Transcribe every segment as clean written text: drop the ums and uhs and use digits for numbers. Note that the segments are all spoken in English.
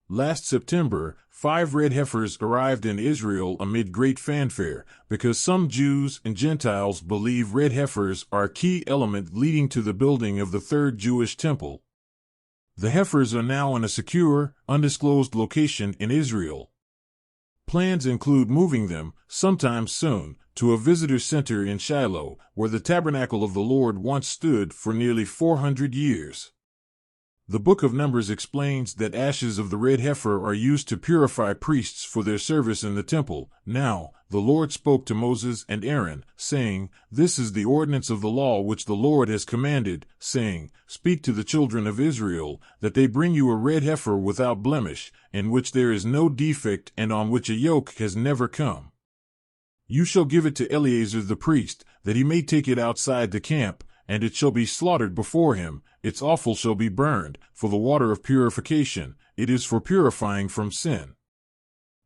Last September, 5 red heifers arrived in Israel amid great fanfare, because some Jews and Gentiles believe red heifers are a key element leading to the building of the third Jewish temple. The heifers are now in a secure, undisclosed location in Israel. Plans include moving them, sometime soon, to a visitor center in Shiloh, where the tabernacle of the Lord once stood for nearly 400 years. The book of Numbers explains that ashes of the red heifer are used to purify priests for their service in the temple. Now, the Lord spoke to Moses and Aaron, saying, "This is the ordinance of the law which the Lord has commanded, saying, Speak to the children of Israel, that they bring you a red heifer without blemish, in which there is no defect and on which a yoke has never come. You shall give it to Eleazar the priest, that he may take it outside the camp, and it shall be slaughtered before him. Its offal shall be burned, for the water of purification. It is for purifying from sin."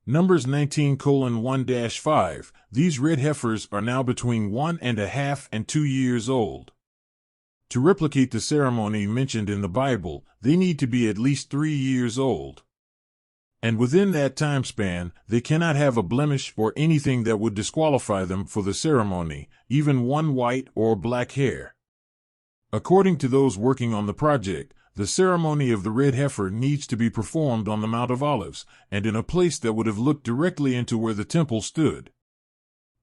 Numbers 19:1-5. These red heifers are now between 1.5 and 2 years old. To replicate the ceremony mentioned in the Bible, they need to be at least 3 years old. And within that time span, they cannot have a blemish or anything that would disqualify them for the ceremony, even one white or black hair. According to those working on the project, the ceremony of the red heifer needs to be performed on the Mount of Olives, and in a place that would have looked directly into where the temple stood.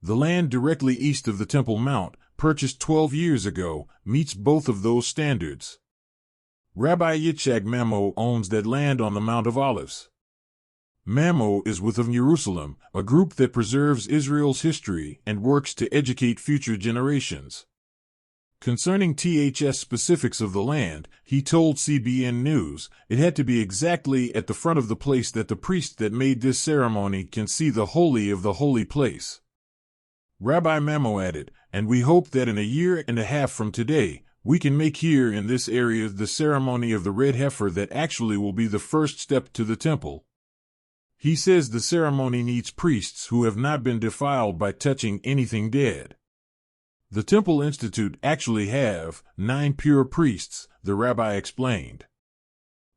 The land directly east of the Temple Mount, purchased 12 years ago, meets both of those standards. Rabbi Yitzhak Mamo owns that land on the Mount of Olives. Mamo is with of Jerusalem, a group that preserves Israel's history and works to educate future generations. Concerning THS specifics of the land, he told CBN News, "It had to be exactly at the front of the place that the priest that made this ceremony can see the holy of the holy place." Rabbi Mamo added, "And we hope that in a year and a half from today, we can make here in this area the ceremony of the red heifer that actually will be the first step to the temple." He says the ceremony needs priests who have not been defiled by touching anything dead. The Temple Institute actually have 9 pure priests, the rabbi explained.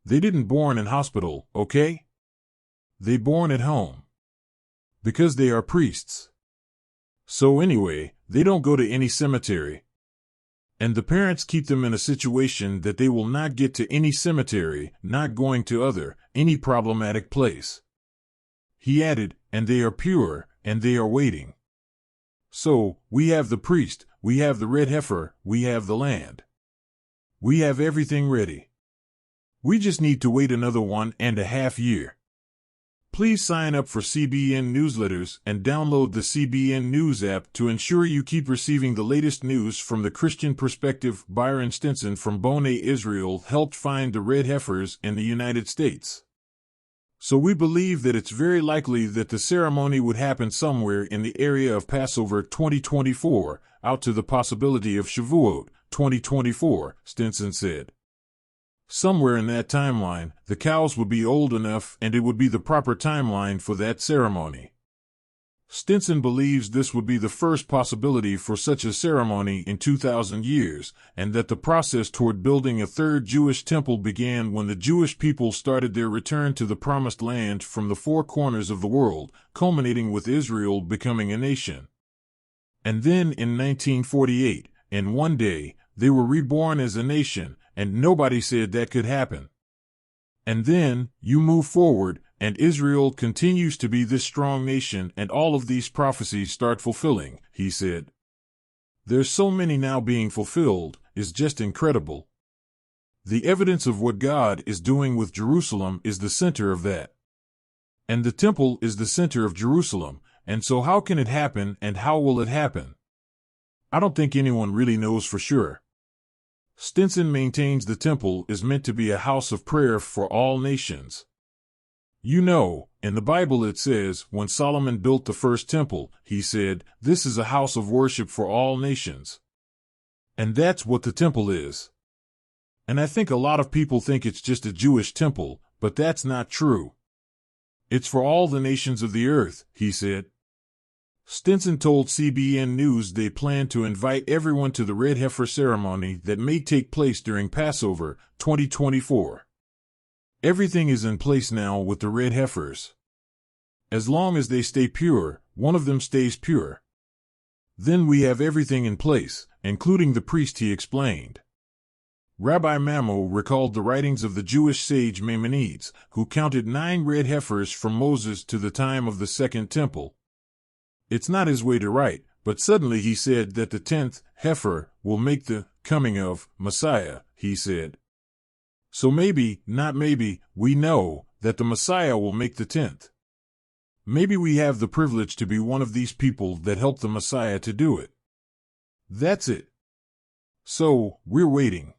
They didn't born in hospital, okay? They born at home. Because they are priests. So anyway, they don't go to any cemetery. And the parents keep them in a situation that they will not get to any cemetery, not going to any problematic place. He added, "And they are pure, and they are waiting." So, we have the priest, we have the red heifer, we have the land. We have everything ready. We just need to wait another 1.5 years. Please sign up for CBN newsletters and download the CBN News app to ensure you keep receiving the latest news from the Christian perspective. Byron Stinson from Boneh, Israel helped find the red heifers in the United States. So we believe that it's very likely that the ceremony would happen somewhere in the area of Passover 2024, out to the possibility of Shavuot 2024, Stinson said. Somewhere in that timeline, the cows would be old enough and it would be the proper timeline for that ceremony. Stinson believes this would be the first possibility for such a ceremony in 2,000 years, and that the process toward building a third Jewish temple began when the Jewish people started their return to the Promised Land from the 4 corners of the world, culminating with Israel becoming a nation. And then in 1948, in one day, they were reborn as a nation, and nobody said that could happen. And then, you move forward, and Israel continues to be this strong nation, and all of these prophecies start fulfilling, he said. There's so many now being fulfilled, is just incredible. The evidence of what God is doing with Jerusalem is the center of that. And the temple is the center of Jerusalem, and so how can it happen and how will it happen? I don't think anyone really knows for sure. Stinson maintains the temple is meant to be a house of prayer for all nations. You know, in the Bible it says, when Solomon built the first temple, he said, "This is a house of worship for all nations." And that's what the temple is. And I think a lot of people think it's just a Jewish temple, but that's not true. It's for all the nations of the earth, he said. Stinson told CBN News they plan to invite everyone to the red heifer ceremony that may take place during Passover 2024. Everything is in place now with the red heifers. As long as they stay pure, one of them stays pure. Then we have everything in place, including the priest, he explained. Rabbi Mamo recalled the writings of the Jewish sage Maimonides, who counted 9 red heifers from Moses to the time of the Second Temple. It's not his way to write, but suddenly he said that the 10th heifer will make the coming of Messiah, he said. So maybe, not maybe, we know that the Messiah will make the 10th. Maybe we have the privilege to be one of these people that help the Messiah to do it. That's it. So, we're waiting.